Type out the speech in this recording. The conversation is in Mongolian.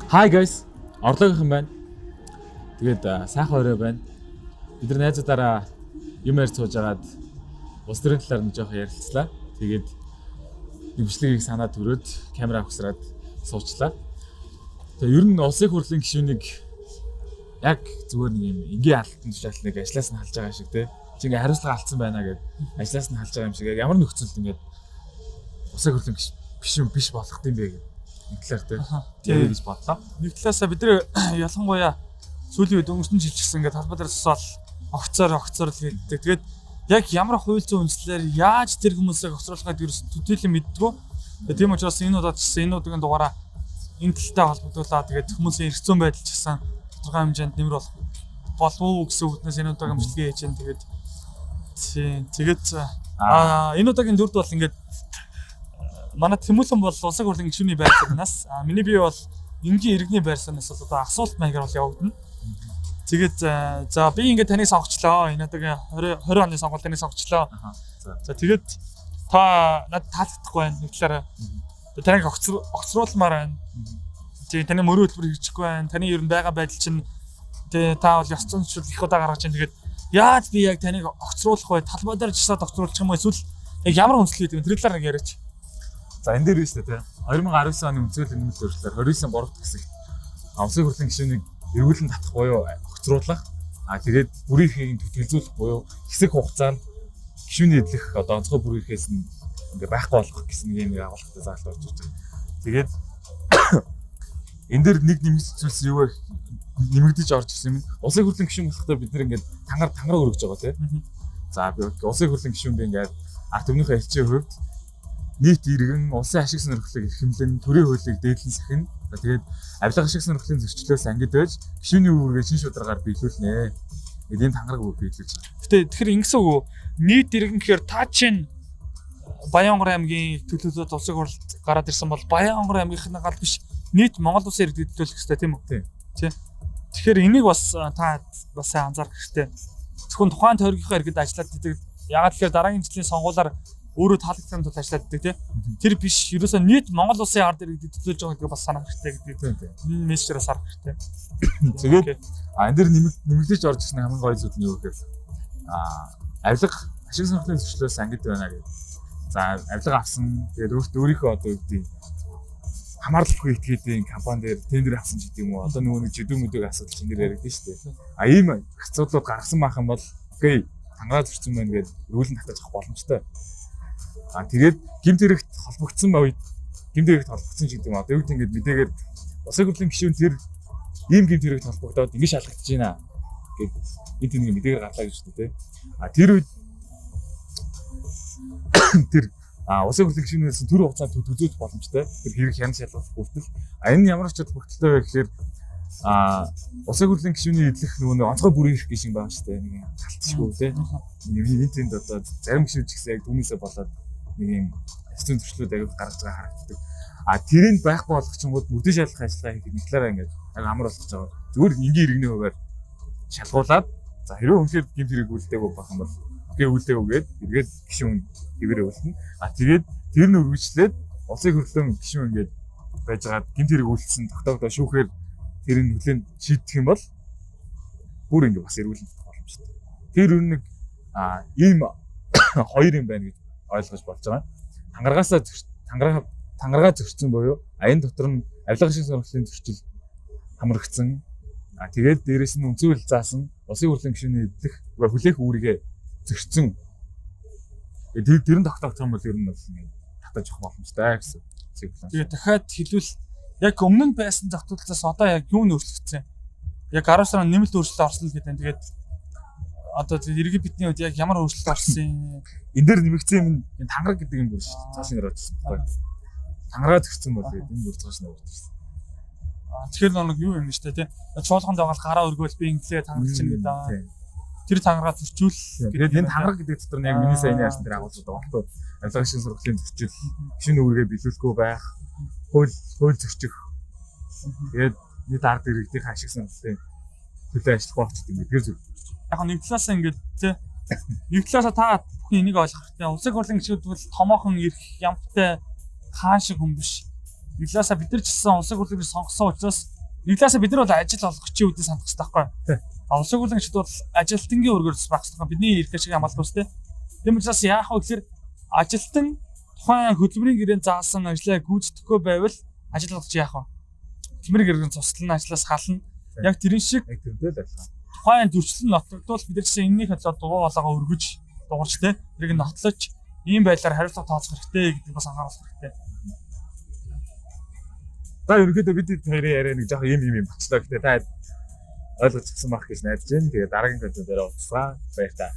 Hi guys. Орлогийнхан байна. Тэгээд сайхан орой байна. Бид нар найзуудаараа юм ярьж сууж агаад улс төрийн талаар нэг жоох ярилцлаа. Тэгээд бичлэгийг санаа төрөөд камера авахсараад суучлаа. Тэгээд ер нь улсын хурлын гишүүнийг яг зүгээр нэг юм энгийн алдсан тушаал нэг ажлаас нь халж байгаа шиг те. Чи ингээ хариуцлага алдсан байна гэд ажлаас нь халж байгаа юм шиг яг ямар нөхцөлд ингээд улсын хурлын гишүүн биш болох юм бэ гэх нэг талаар те гэж бодлоо. Нэг талаасаа бид нэр ялангуяа сүүлийн үед өнгөрсөн жил гэсэн ингээд талбай дээр сосол огцоор л хийдэг. Тэгээд яг ямар хууль зүйн үндслээр яаж тэр хүмүүсийг огцруулах гэдэг ерөөс төдийлөн мэддэггүй. Тэгээд тийм учраас энэ удаад ч энэ удаагийн дугаараа энэ талтай холбогдуулаад тэгээд хүмүүсийн эрх зүйн байдал ч гэсэн тодорхой хэмжээнд нэмэр болов уу гэсэн үгнээс энэ удаагийн бичлэгээ хийж байна. Тэгээд энэ удаагийн дүрд бол ингээд манай Тэмүүлэн бол улсын хурлын гишүүний байр суурьнаас миний бие бол энгийн иргэний байр суурьнаас бол одоо асуулт маягаар бол явагдана. Тэгээд за би ингээд таныг сонгочлоо. Энэ удаагийн 20 оны сонгуульд сонгочлоо. За тэгээд та надад таалагдахгүй байна. Нэг талаараа таныг огцруулмаар байна. Тэгээд таны мөрөө хөтөлбөр хийчихгүй байна. Таны ер нь байгаа байдал чинь тэгээд та бол ёс зүйн их удаа гаргаж байна. Тэгээд яаж би яг таныг огцруулах вэ? Талбай дээр часаад огцруулчих юм уу? Эсвэл яг ямар үндэслэл гэдэг вэ? Тэр талаар нэг яриач. За энэ дээр биш үү те. 2019 оны үндэслэл нэмэлт өөрчлөлтөөр 29-ын 3 дахь хэсэгт улсын хурлын гишүүнийг эргүүлэн татах буюу огцруулах. Тэгээд бүр эрхийг тэтгэлзүүлэх буюу хэсэг хугацаанд гишүүний эдлэх одоо онцгой бүр эрхээс нь ингээ байхгүй болох гэсэн нэг агуулгатай заалт орж ирж байгаа. Тэгээд энэ дээр нэг нэмэгдэж зүйлс юу вэ? Нэмэгдэж орж ирсэн юм. Улсын хурлын гишүүн болохдоо бид нэр ингээ тангараа өргөж байгаа те. За би улсын хурлын гишүүнд ингээ ард түмнийхээ элчийн хувьд нийт иргэн улсын ашиг сонирхлыг эрхэмлэн төрийн хуулийг дээдлэн сахин. Тэгээд авилга ашиг сонирхлын зөрчлөөс ангид байж гишүүний үүргээ шин шударгаар биелүүлнэ. Эдийн тангараг бүр биелүүлж байгаа. Тэгэхээр ингэсэн үг нийт иргэн гэхээр та чинь Баянгор аймгийн төлөөлөлт улсын хурлд гараад ирсэн бол Баянгор аймгийнхны гал биш нийт Монгол улсын иргэдэд төлөх хэрэгтэй тийм үү? Тийм. Тэгэхээр энийг бас та бас сайн анзаарах хэрэгтэй. Зөвхөн тухайн тойргийнхаа иргэд ажиллаад идэг. Ягаад тэгэхээр дараагийн жилийн сонгуулиар өөрөө таалагдсан тул ажиллаад идэг тийм. Тэр биш ерөөсөө нийт Монгол улсын ард иргэдэд төлөөлж байгаа гэдгийг бас санах хэрэгтэй гэдэг. Энэ мессежээс харах хэрэгтэй. Тэгээд энэ дэр нэмэгдэж орж ирсэн хамгийн гоё зүйл нь юу гэхээр авилга ашиг сонирхлын зөрчлөөс ангид байна гэдэг. За авилга авсан тэгээд өөрийнхөө одоо юу гэдэг хамаарлахгүй этгээдийн компани дээр тендер авсан гэдэг юм уу одоо нөгөө нэг жидүү мүдэг асуудал чинь нэр яригдэн шүү дээ. Ийм асуудлууд гаргасан байх юм бол окей тангаа зөрчсөн байна гэж эргүүлэн татаж авах боломжтой. Тэгээд гэмт хэрэгт холбогдсон үед гэмт хэрэгт холбогдсон ч гэдэг юм одоо юу гэдэг ингээд мэдээгээр улсын хурлын гишүүн тэр ийм гэмт хэрэгт холбогдоод ингэ шалгагдаж байна гэд энэ тийм мэдээгээр гарлаа гэж үү. Тэр үед тэр улсын хурлын гишүүнээс төр хугацаанд төлөвлөж боломжтой. Тэр хэрэг хянаж шалгах хүртэл энэ ямар ч холбогдолтой вэ гэхээр улсын хурлын гишүүний эдлэх нөгөө онцгой бүрийн эрх гишүүн байгаа шүү дээ. Нэг талтчгүй те. Нэг тэнд одоо зарим гишүүн ч гэсэн яг түүнээсээ болоод нэг юм эцсийн зөрчлүүд аяг гаргаж байгаа харагддаг. Тэрийг байхгүй болгочингууд мөрдөө шалгах ажиллагаа хийх нэг талаараа ингээд яг амар болгож байгаа. Зүгээр энгийн иргэний хуваар шалгуулад за хэрвээ үнэхээр гэмт хэрэг үлдээгүй байх юм бол гээ үлдээгүйгээд эргээд гишүүн хэвээр өвлөнө. Тэгээд тэр нь үргэлжлээд улсын хурлын гишүүн ингээд байжгаад гэмт хэрэг үлдсэн тогтоогдоо шүүхээр тэр нь хүлээн шийдэх юм бол бүр ингээд бас эргүүлэн боломжтой. Тэр нэг ийм хоёр юм байна гэж ойлгож болж байгаа. Тангараа зөрчсөн буюу аян дотор нь авилга шиг сонирхлын зөрчил хамрагдсан. Тэгээд дээрэс нь үнцүүл заасан улсын хурлын гишүүний эдлэх хүлээх үүргээ зөрчсөн. Тэр нь тогтоогдох юм бол ер нь бол ингээд татаж авах боломжтой гэсэн. Тэгээд дахиад хэлвэл яг өмнө нь байсан тогтолцоос одоо яг юу нөөцлөгдсөн? Яг 10 сарын нэмэлт өөрчлөлт орсон л гэдэг. Тэгээд одоо иргэд бидний үед яг ямар өөрчлөлт орсон? Энэ дээр нэмэгдсэн юм энэ тангараг гэдэг юм бүр шүү дээ. Цааш нэр орсон байна. Тангараа зөрчсөн бол энэ бүр цааш нэр орсон. Тэгэхээр нэг юу юм шүү дээ, тийм. Чуулганд байгаа гараа өргөөл би инглээ тангарч чинь гэдэг. Тэр тангараа зөрчүүл. Тэгээд энэ тангараг гэдэг дотор нь яг миний саяны яасан тэр агуулгууд байгаа байхгүй. Авилга шиг сургуулийн зөрчил, гишүүний үүргээ биелүүлэхгүй байх, хууль зөрчих. Тэгээд нийт ард иргэдийн ашиг сонирхлын төлөө ажиллах байх гэдэг юм. Тэр зүйл. Яг нэг талаасаа ингээд тий. Нэг талаасаа та бүхэн энийг ойлгох хэрэгтэй. Улсын хурлын гишүүд бол томоохон эрх ямтай хаан шиг хүн биш. Нэг талаасаа бид нар ч гэсэн улсын хурлыг сонгосон учраас Нэг талаасаа бид нар бол ажил олгогчийн үүднээ сандах хэрэгтэй байхгүй. Улс хурлын гишүүд бол ажилтнгийн өргөөс багс байгаа. Бидний эрх ашиг хамгаалах үстэй. Тийм учраас яах вэ гэхээр ажилтан тухайн хөдөлмөрийн гэрээнд заасан ажлаа гүйцэтгэхгүй байвал ажил олгогч яах вэ? Хөдөлмөрийн гэрээнд цуслан ажлаас хална. Яг тэрэн шиг яг тэрнтэй л ажиллаа. тухайн зөрчлөн нотлогдвол бид нар чинь энэний хөдөлгөөн дугуй болоогоо өргөж дуурч тэ тэрийг нотлож ийм байдлаар хариуцлага тооцох хэрэгтэй гэдэг бас анхааруулах хэрэгтэй. За ерөнхийдөө бид хоёрын яриа нэг жоох юм болчлоо гэхдээ та ойлгож гисэн байх гэж найдаж байна. Тэгээ дараагийн контент дээр уулзгаа. Баярлалаа.